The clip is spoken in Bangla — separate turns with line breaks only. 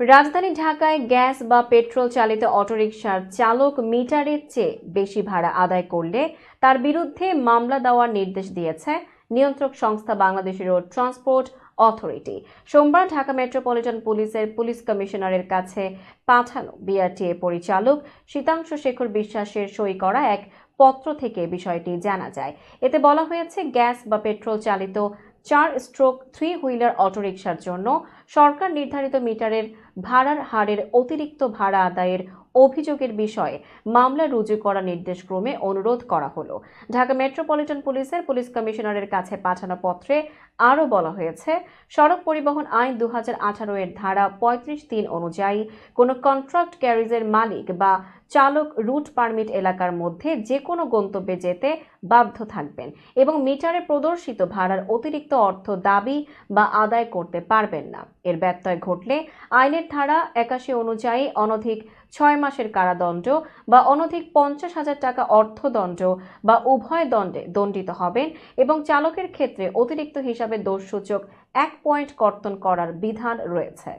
রাজধানী ঢাকায় গ্যাস বা পেট্রোল চালিত অটোরিকশার চালক মিটারের চেয়ে বেশি ভাড়া আদায় করলে তার বিরুদ্ধে মামলা দেওয়ার নির্দেশ দিয়েছে নিয়ন্ত্রক সংস্থা বাংলাদেশ রোড ট্রান্সপোর্ট অথরিটি। সোমবার ঢাকা মেট্রোপলিটন পুলিশের পুলিশ কমিশনারের কাছে পাঠানো বিআরটিএ পরিচালক শীতাংশু শেখর বিশ্বাসের সই করা এক পত্র থেকে বিষয়টি জানা যায়। এতে বলা হয়েছে, গ্যাস বা পেট্রোল চালিত 4/3 হুইলার অটোরিকশার জন্য সরকার নির্ধারিত মিটারের ভাড়ার হারের অতিরিক্ত ভাড়া আদায়ের অভিযোগের বিষয়ে মামলা রুজু করা নির্দেশক্রমে অনুরোধ করা হলো। ঢাকা মেট্রোপলিটন পুলিশের পুলিশ কমিশনারের কাছে পাঠানো পত্রে আরও বলা হয়েছে, সড়ক পরিবহন আইন 2018 এর ধারা 35(3) অনুযায়ী কোনো কন্ট্রাক্ট ক্যারিজের মালিক বা চালক রুট পারমিট এলাকার মধ্যে যে কোনো গন্তব্যে যেতে বাধ্য থাকবেন এবং মিটারে প্রদর্শিত ভাড়ার অতিরিক্ত অর্থ দাবি বা আদায় করতে পারবেন না। এর ব্যত্যয় ঘটলে আইনের ধারা 81 অনুযায়ী অনধিক 6 মাসের কারাদণ্ড বা অনধিক 50,000 টাকা অর্থদণ্ড বা উভয় দণ্ডে দণ্ডিত হবেন এবং চালকের ক্ষেত্রে অতিরিক্ত হিসাবে দোষসূচক 1 পয়েন্ট কর্তন করার বিধান রয়েছে।